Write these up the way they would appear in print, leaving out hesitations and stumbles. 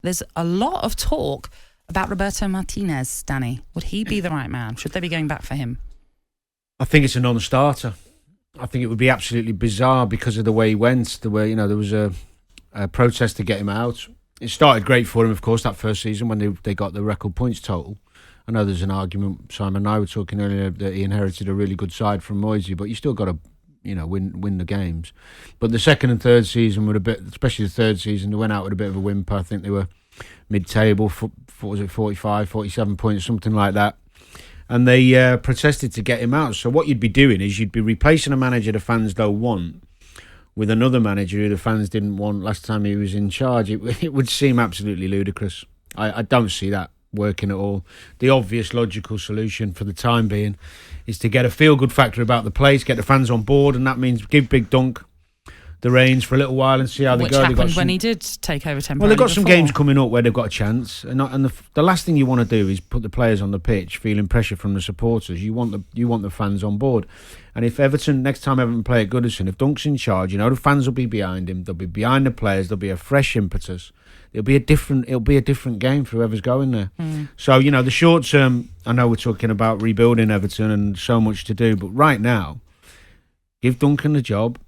there's a lot of talk about Roberto Martinez, Danny. Would he be the right man? Should they be going back for him? I think it's a non-starter. I think it would be absolutely bizarre because of the way he went. The way, there was a protest to get him out. It started great for him, of course, that first season when they got the record points total. I know there's an argument, Simon and I were talking earlier, that he inherited a really good side from Moisey, but you still got to, win the games. But the second and third season were especially the third season, they went out with a bit of a whimper. I think they were mid-table, 45, 47 points, something like that. And they protested to get him out. So what you'd be doing is you'd be replacing a manager the fans don't want with another manager who the fans didn't want last time he was in charge. It would seem absolutely ludicrous. I don't see that working at all. The obvious logical solution for the time being is to get a feel-good factor about the place, get the fans on board, and that means give Big Dunk the reins for a little while and see how they go. Which happened when he did take over temporarily. Well, they've got some games coming up where they've got a chance, and the last thing you want to do is put the players on the pitch feeling pressure from the supporters. You want the fans on board. And if next time Everton play at Goodison, if Dunk's in charge, the fans will be behind him. They'll be behind the players. There'll be a fresh impetus. It'll be a different game for whoever's going there. So the short term, I know we're talking about rebuilding Everton and so much to do, but right now, give Duncan the job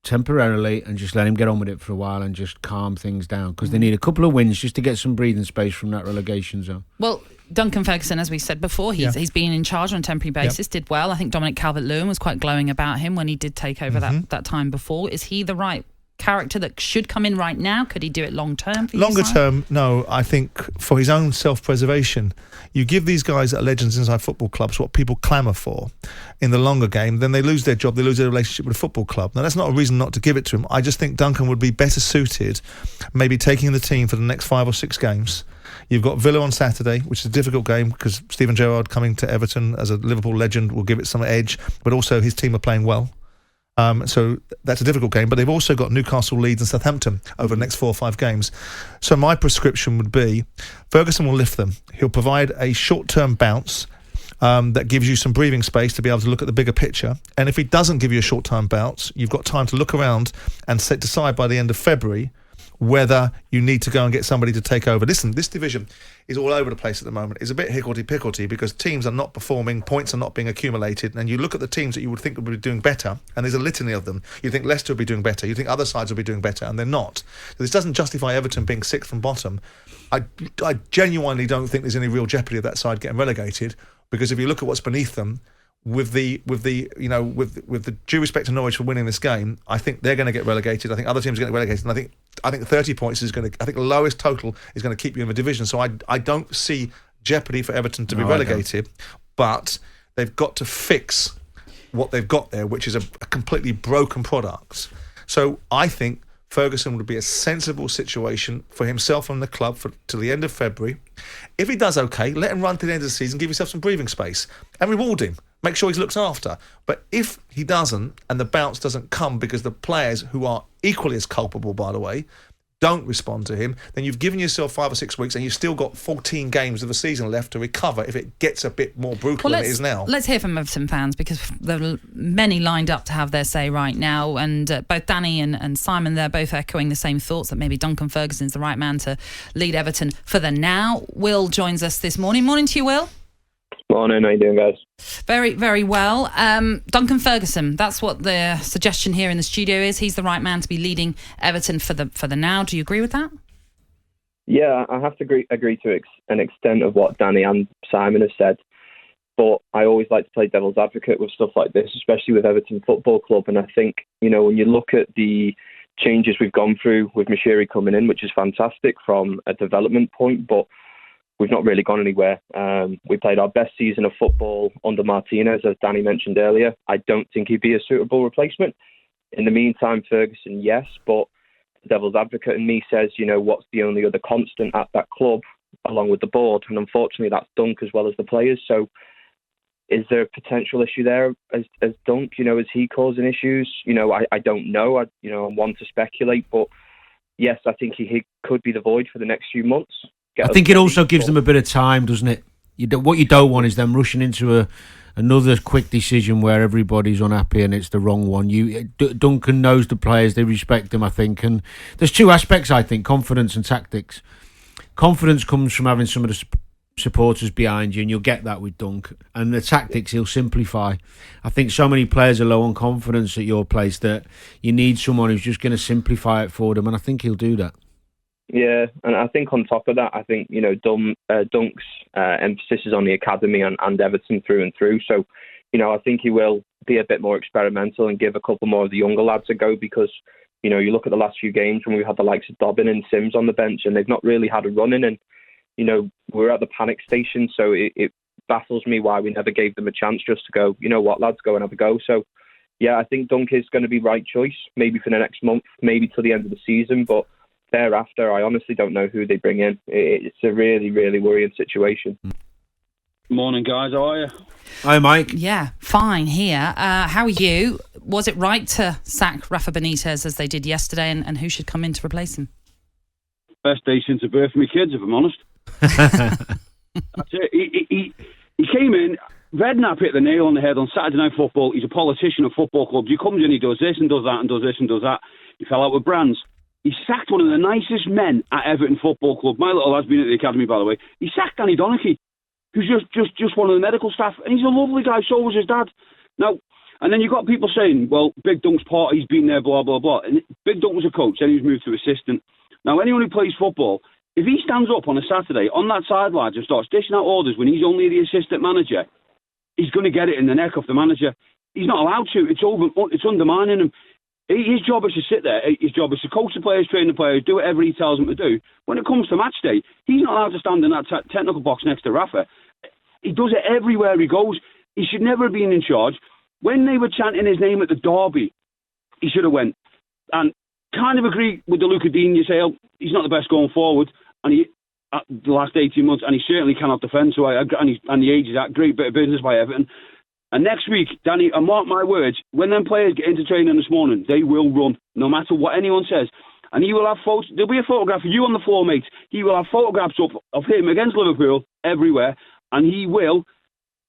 temporarily and just let him get on with it for a while and just calm things down, because they need a couple of wins just to get some breathing space from that relegation zone. Well, Duncan Ferguson, as we said before, he's been in charge on a temporary basis, did well. I think Dominic Calvert-Lewin was quite glowing about him when he did take over that time before. Is he the right character that should come in right now? Could he do it long term? Longer term, no. I think for his own self-preservation, you give these guys that are legends inside football clubs what people clamour for in the longer game, then they lose their job, they lose their relationship with a football club. Now, that's not a reason not to give it to him. I just think Duncan would be better suited maybe taking the team for the next 5 or 6 games. You've got Villa on Saturday, which is a difficult game because Steven Gerrard coming to Everton as a Liverpool legend will give it some edge, but also his team are playing well. So that's a difficult game, but they've also got Newcastle, Leeds and Southampton over the next 4 or 5 games. So my prescription would be Ferguson will lift them. He'll provide a short-term bounce that gives you some breathing space to be able to look at the bigger picture. And if he doesn't give you a short-term bounce, you've got time to look around and decide by the end of February whether you need to go and get somebody to take over. Listen, this division is all over the place at the moment. It's a bit higgledy-piggledy because teams are not performing, points are not being accumulated, and you look at the teams that you would think would be doing better, and there's a litany of them. You think Leicester will be doing better, you think other sides will be doing better, and they're not. So this doesn't justify Everton being 6th from bottom. I genuinely don't think there's any real jeopardy of that side getting relegated, because if you look at what's beneath them, with the due respect to Norwich for winning this game, I think they're going to get relegated. I think other teams are going to get relegated, and I think 30 points is going to. I think the lowest total is going to keep you in the division. So I don't see jeopardy for Everton to be relegated, but they've got to fix what they've got there, which is a completely broken product. So I think Ferguson would be a sensible situation for himself and the club till the end of February. If he does okay, let him run to the end of the season, give yourself some breathing space, and reward him. Make sure he's looked after. But if he doesn't, and the bounce doesn't come because the players, who are equally as culpable, by the way, don't respond to him, then you've given yourself 5 or 6 weeks and you've still got 14 games of the season left to recover if it gets a bit more brutal than it is now. Let's hear from Everton fans, because there are many lined up to have their say right now, and both Danny and Simon, they're both echoing the same thoughts, that maybe Duncan Ferguson's the right man to lead Everton for the now. Will joins us this morning. Morning to you, Will. Morning, how you doing, guys? Very, very well. Duncan Ferguson, that's what the suggestion here in the studio is. He's the right man to be leading Everton for the now. Do you agree with that? Yeah, I have to agree to an extent of what Danny and Simon have said. But I always like to play devil's advocate with stuff like this, especially with Everton Football Club. And I think, when you look at the changes we've gone through with Mashiri coming in, which is fantastic from a development point, but we've not really gone anywhere. We played our best season of football under Martinez, as Danny mentioned earlier. I don't think he'd be a suitable replacement. In the meantime, Ferguson, yes, but the devil's advocate in me says, what's the only other constant at that club, along with the board? And unfortunately, that's Dunk as well as the players. So is there a potential issue there as Dunk? Is he causing issues? I don't know. I'm one to speculate, but yes, I think he could be the void for the next few months. I think it also gives them a bit of time, doesn't it? What you don't want is them rushing into another quick decision where everybody's unhappy and it's the wrong one. Duncan knows the players, they respect them, I think. And there's 2 aspects, I think, confidence and tactics. confidence comes from having some of the supporters behind you, and you'll get that with Dunk. And the tactics he'll simplify. I think so many players are low on confidence at your place that you need someone who's just going to simplify it for them, and I think he'll do that. Yeah, and I think on top of that, I think, you know, Dunk's emphasis is on the academy and Everton through and through. So, you know, I think he will be a bit more experimental and give a couple more of the younger lads a go, because, you know, you look at the last few games when we had the likes of Dobbin and Sims on the bench, and they've not really had a run in, and, you know, we're at the panic station, so it baffles me why we never gave them a chance just to go, you know what, lads, go and have a go. So, yeah, I think Dunk is going to be right choice, maybe for the next month, maybe till the end of the season, but thereafter, I honestly don't know who they bring in. It's a really, really worrying situation. Morning, guys. How are you? Hi, Mike. Yeah, fine here. How are you? Was it right to sack Rafa Benítez as they did yesterday, and who should come in to replace him? Best day since the birth of my kids, if I'm honest. That's it. He came in, Redknapp hit the nail on the head on Saturday Night Football. He's a politician of football clubs. He comes in, he does this and does that and does this and does that. He fell out with Brands. He sacked one of the nicest men at Everton Football Club. My little lad's been at the academy, by the way. He sacked Danny Donachie, who's just one of the medical staff, and he's a lovely guy. So was his dad. Now, and then you got people saying, "Well, Big Dunk's part, he's been there, blah blah blah." And Big Dunk was a coach, then he was moved to assistant. Now, anyone who plays football, if he stands up on a Saturday on that sideline and starts dishing out orders when he's only the assistant manager, he's going to get it in the neck of the manager. He's not allowed to. It's undermining him. His job is to sit there. His job is to coach the players, train the players, do whatever he tells them to do. When it comes to match day, he's not allowed to stand in that technical box next to Rafa. He does it everywhere he goes. He should never have been in charge. When they were chanting his name at the derby, he should have went. And kind of agree with the Luca Digne sale. He's not the best going forward, and the last 18 months, and he certainly cannot defend. So and the age is that great bit of business by Everton. And next week, Danny, and mark my words, when them players get into training this morning, they will run, no matter what anyone says. And he will have photos. There'll be a photograph of you on the floor, mate. He will have photographs up of him against Liverpool everywhere, and he'll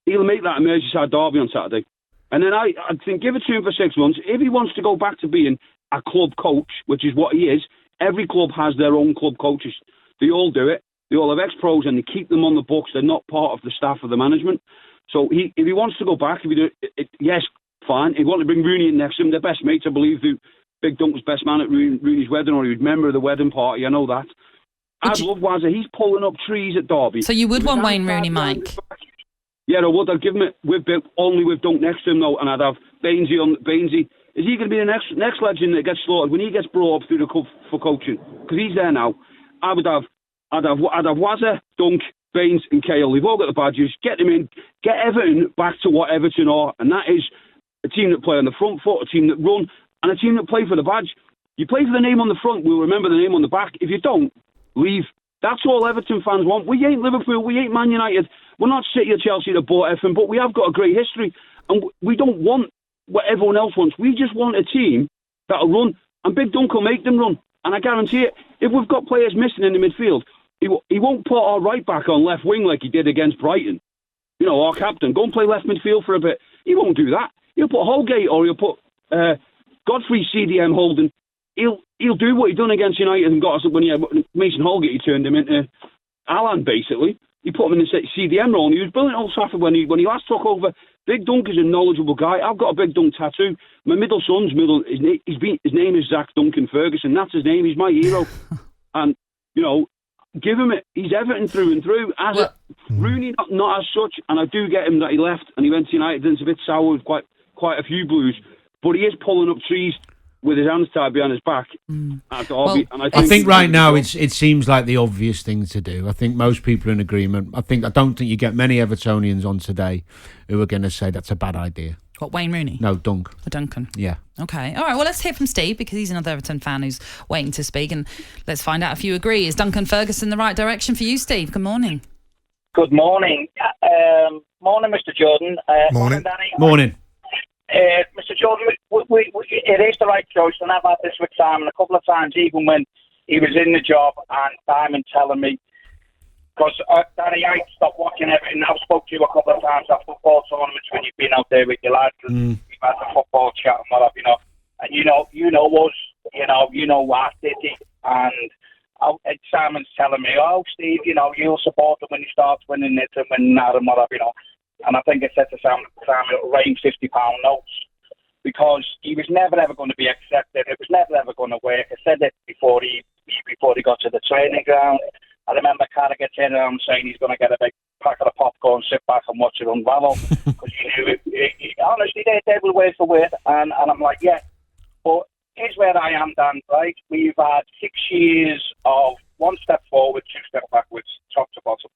make that a Merseyside derby on Saturday. And then I think give it to him for 6 months. If he wants to go back to being a club coach, which is what he is, every club has their own club coaches. They all do it. They all have ex-pros, and they keep them on the books. They're not part of the staff of the management. So if he wants to go back, yes, fine. If he wants to bring Rooney in next to him, they're best mates, I believe. Big Dunk was best man at Rooney's wedding, or he was a member of the wedding party. I know that. I'd love Wazza. He's pulling up trees at Derby. So you would want Wayne Rooney, Mike? Yeah, I would. I'd give him it only with Dunk next to him, though, and I'd have Bainsey on. Bainsey, is he going to be the next legend that gets slaughtered when he gets brought up through the club for coaching? Because he's there now. I'd have Wazza, Dunk, Baines and Cahill. They've all got the badges. Get them in. Get Everton back to what Everton are, and that is a team that play on the front foot, a team that run, and a team that play for the badge. You play for the name on the front, we'll remember the name on the back. If you don't, leave. That's all Everton fans want. We ain't Liverpool, we ain't Man United. We're not City or Chelsea that bought Everton, but we have got a great history, and we don't want what everyone else wants. We just want a team that'll run, and Big Dunk will make them run. And I guarantee it, if we've got players missing in the midfield, he won't put our right back on left wing like he did against Brighton. You know, our captain, go and play left midfield for a bit. He won't do that. He'll put Holgate, or he'll put Godfrey CDM Holden. He'll do what he done against United and got us when he had Mason Holgate. He turned him into Alan, basically. He put him in the CDM role, and he was brilliant at Old Trafford when he last took over. Big Dunk is a knowledgeable guy. I've got a Big Dunk tattoo. My middle son's his name is Zach Duncan Ferguson. That's his name. He's my hero. And, you know, give him it. He's Everton through and through. Rooney, not as such, and I do get him that he left and he went to United and it's a bit sour with quite a few blues, but he is pulling up trees with his hands tied behind his back at Derby. And I think right now it seems like the obvious thing to do. I think most people are in agreement. I don't think you get many Evertonians on today who are going to say that's a bad idea. What, Wayne Rooney? No, Dunk. Or Duncan? Yeah. Okay. All right. Well, let's hear from Steve, because he's another Everton fan who's waiting to speak, and let's find out if you agree. Is Duncan Ferguson the right direction for you, Steve? Good morning. Good morning. Morning, Mr. Jordan. Morning. Danny. Morning. Mr. Jordan, it is the right choice, and I've had this with Simon a couple of times, even when he was in the job, and Simon telling me, because Danny, I stopped watching Everton. I've spoke to you a couple of times at football tournaments when you've been out there with your lads, and we've had the football chat and whatever, and you know us, you know our city, and Simon's telling me, "Oh, Steve, you'll support him when he starts winning this and winning that and whatever, And I think I said to Simon, it'll rain £50 notes because he was never ever going to be accepted. It was never ever going to work. I said it before he got to the training ground. I remember Carragher turning around saying he's going to get a big packet of popcorn, sit back and watch it unravel because he knew it. Honestly, they were word for word, and I'm like, yeah, but. Here's where I am, Dan, right? We've had 6 years of one step forward, 2 steps backwards, top to bottom.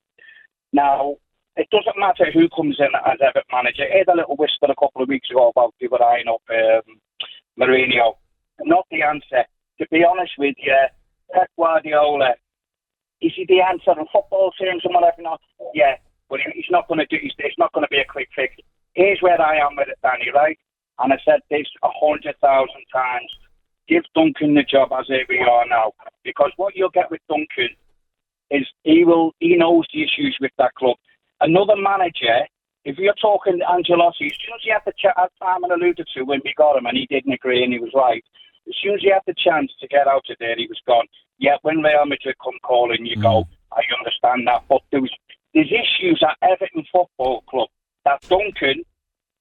Now, it doesn't matter who comes in as Everton manager. I had a little whisper a couple of weeks ago about people eyeing up Mourinho. Not the answer. To be honest with you, Pep Guardiola, is he the answer in football terms and whatever? Not? Yeah, but he's not going to do. It's not going to be a quick fix. Here's where I am with it, Danny, right? And I said this 100,000 times. Give Duncan the job as we are now. Because what you'll get with Duncan is he knows the issues with that club. Another manager, if you're talking Ancelotti, as soon as he had the chat, as Simon alluded to when we got him, and he didn't agree and he was right, as soon as he had the chance to get out of there, he was gone. Yeah, when Real Madrid come calling, you go, I understand that. But there's issues at Everton Football Club that Duncan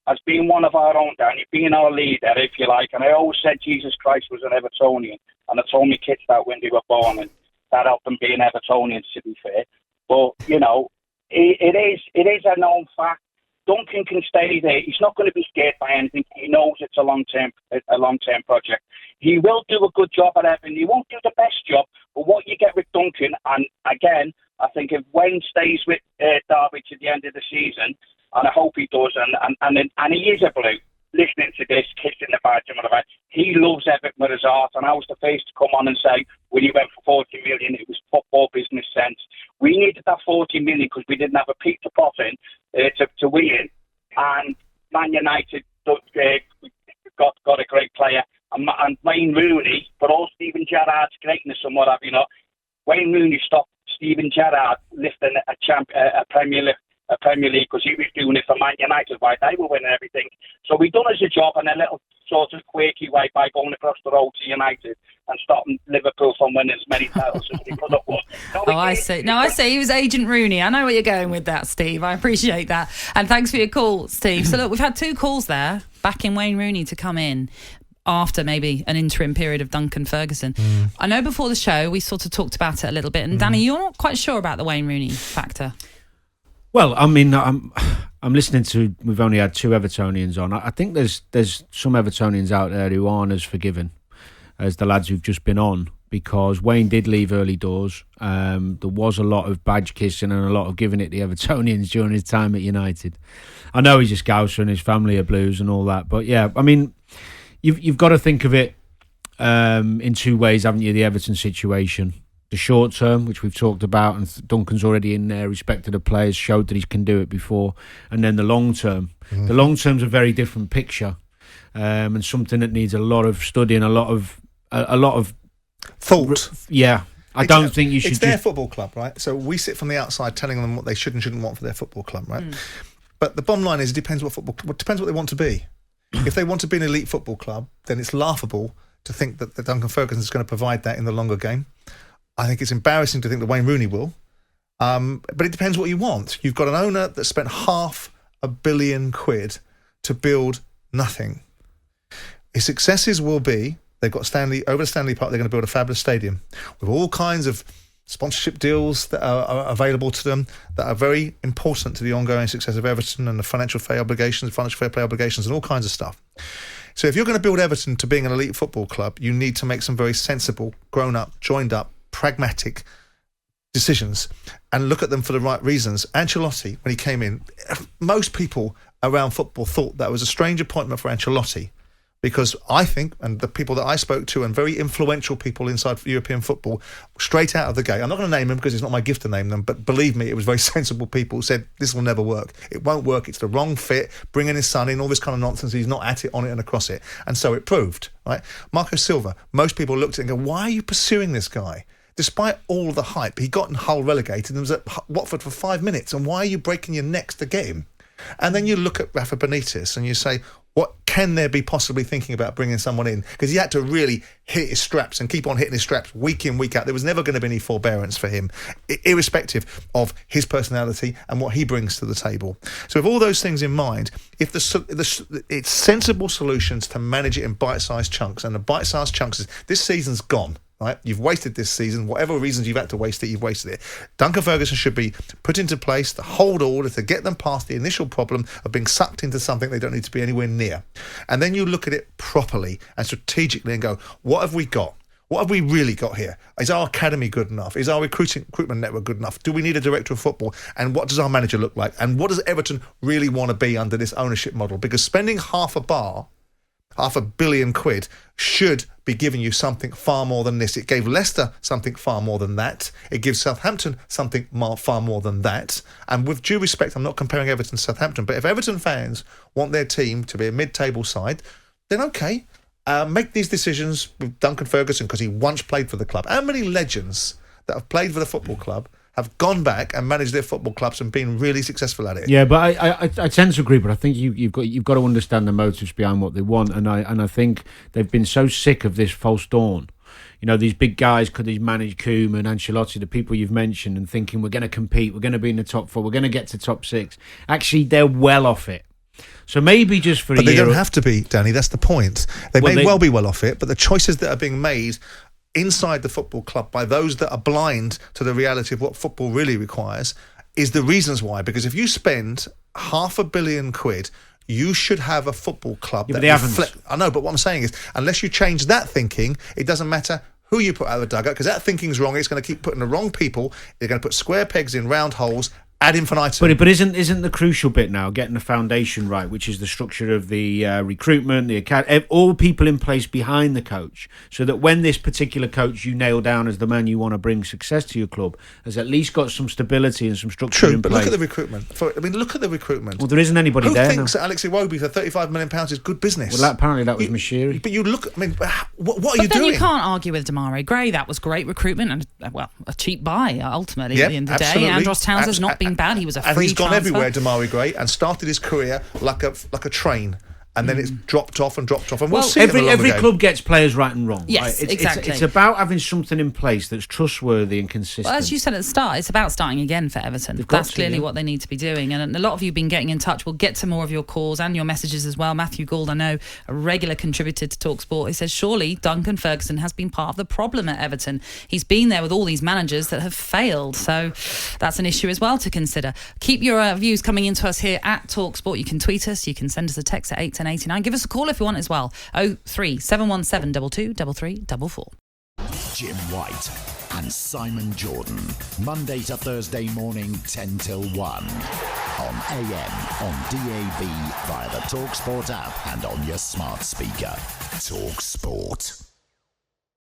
has been one of our own, Danny, being our leader, if you like. And I always said Jesus Christ was an Evertonian. And I told my kids that when they were born, and that helped them be an Evertonian, to be fair. But, it is a known fact. Duncan can stay there. He's not going to be scared by anything. He knows it's a long-term project. He will do a good job at Everton. He won't do the best job, but what you get with Duncan, and again, I think if Wayne stays with Derby to the end of the season, and I hope he does, and he is a blue, listening to this, kissing the badge and whatever, he loves Everton with his heart, and I was the first to come on and say, when he went for 40 million, it was football business sense. We needed that 40 million because we didn't have a peak to pot in to win, and Man United got a great player, and Wayne Rooney, but all Steven Gerrard's greatness and what have you not, Wayne Rooney stopped Steven Gerrard lifting a Premier League because he was doing it for Man United while they were winning everything. So we done us a job in a little sort of quirky way by going across the road to United and stopping Liverpool from winning as many titles as they could have won. I see. No, I see. He was Agent Rooney. I know where you're going with that, Steve. I appreciate that. And thanks for your call, Steve. So look, we've had 2 calls there, backing Wayne Rooney to come in after maybe an interim period of Duncan Ferguson. I know before the show we sort of talked about it a little bit, and Danny, you're not quite sure about the Wayne Rooney factor. Well, I mean, I'm listening to. We've only had 2 Evertonians on. I think there's some Evertonians out there who aren't as forgiving as the lads who've just been on, because Wayne did leave early doors. There was a lot of badge kissing and a lot of giving it the Evertonians during his time at United. I know he's a Scouser and his family are Blues and all that, but yeah, I mean, you've got to think of it in 2 ways, haven't you? The Everton situation. The short term, which we've talked about, and Duncan's already in there, respected the players, showed that he can do it before, and then the long term. The long term's a very different picture, and something that needs a lot of study and a lot of thought. I don't think you should. It's their football club, right? So we sit from the outside telling them what they should and shouldn't want for their football club, right? But the bottom line is, it depends what they want to be. If they want to be an elite football club, then it's laughable to think that Duncan Ferguson is going to provide that in the longer game. I think it's embarrassing to think that Wayne Rooney will. But it depends what you want. You've got an owner that spent £500 million to build nothing. His successes will be, they've got over Stanley Park, they're going to build a fabulous stadium with all kinds of sponsorship deals that are available to them that are very important to the ongoing success of Everton and the financial fair play obligations and all kinds of stuff. So if you're going to build Everton to being an elite football club, you need to make some very sensible, grown-up, joined-up, pragmatic decisions and look at them for the right reasons. Ancelotti, when he came in, most people around football thought that was a strange appointment for Ancelotti, because I think, and the people that I spoke to and very influential people inside European football, straight out of the gate, I'm not going to name them because it's not my gift to name them, but believe me, it was very sensible people who said, this will never work. It won't work. It's the wrong fit. Bringing his son in, all this kind of nonsense. He's not at it, on it and across it. And so it proved, right? Marco Silva, most people looked at it and go, why are you pursuing this guy? Despite all the hype, he got Hull relegated and was at Watford for 5 minutes. And why are you breaking your necks to get him? And then you look at Rafa Benítez and you say, what can there be possibly thinking about bringing someone in? Because he had to really hit his straps and keep on hitting his straps week in, week out. There was never going to be any forbearance for him, irrespective of his personality and what he brings to the table. So with all those things in mind, if it's sensible solutions to manage it in bite-sized chunks, and the bite-sized chunks is, this season's gone. Right? You've wasted this season. Whatever reasons you've had to waste it, you've wasted it. Duncan Ferguson should be put into place to hold order, to get them past the initial problem of being sucked into something they don't need to be anywhere near. And then you look at it properly and strategically and go, what have we got? What have we really got here? Is our academy good enough? Is our recruitment network good enough? Do we need a director of football? And what does our manager look like? And what does Everton really want to be under this ownership model? Because spending £500 million should be giving you something far more than this. It gave Leicester something far more than that. It gives Southampton something far more than that. And with due respect, I'm not comparing Everton to Southampton, but if Everton fans want their team to be a mid-table side, then okay, make these decisions with Duncan Ferguson because he once played for the club. How many legends that have played for the football club have gone back and managed their football clubs and been really successul at it? Yeah, but I tend to agree. But I think you've got to understand the motives behind what they want, and I think they've been so sick of this false dawn. You know, these big guys, could these manage Koeman, Ancelotti, the people you've mentioned, and thinking we're going to compete, we're going to be in the top 4, we're going to get to top 6. Actually, they're well off it. So maybe just for a year. But they don't have to be, Danny. That's the point. They may well be well off it, but the choices that are being made inside the football club by those that are blind to the reality of what football really requires is the reasons why. Because if you spend £500 million, you should have a football club that reflects. I know, but what I'm saying is, unless you change that thinking, it doesn't matter who you put out of the dugout, because that thinking's wrong. It's going to keep putting the wrong people. They're going to put square pegs in round holes ad infinitum. But isn't the crucial bit now getting the foundation right, which is the structure of the recruitment, the academy, all people in place behind the coach, so that when this particular coach you nail down as the man you want to bring success to your club has at least got some stability and some structure in place. But look at the recruitment. Look at the recruitment. Well, there isn't anybody there. Who thinks that Alex Iwobi for £35 million is good business? Well, apparently that was Mashiri. But you look, I mean, what are but you doing? But then you can't argue with Demarai Gray. That was great recruitment and, a cheap buy, ultimately, at the end of the day. Andros Townsend's not been bad. He was a free gone transfer. everywhere, Demarai Gray, and started his career like a train, and then it's dropped off, and we'll see. Every club gets players right and wrong. Yes, right? exactly. It's about having something in place that's trustworthy and consistent. Well, as you said at the start, it's about starting again for Everton. That's clearly what they need to be doing. And a lot of you have been getting in touch. We'll get to more of your calls and your messages as well. Matthew Gould, I know, a regular contributor to talkSPORT. He says, surely Duncan Ferguson has been part of the problem at Everton. He's been there with all these managers that have failed. So that's an issue as well to consider. Keep your views coming into us here at talkSPORT. You can tweet us. You can send us a text at 81089. Give us a call if you want as well. 03717 22 3344. Jim White and Simon Jordan. Monday to Thursday morning, 10 till 1. On AM, on DAB, via the talkSPORT app and on your smart speaker. talkSPORT.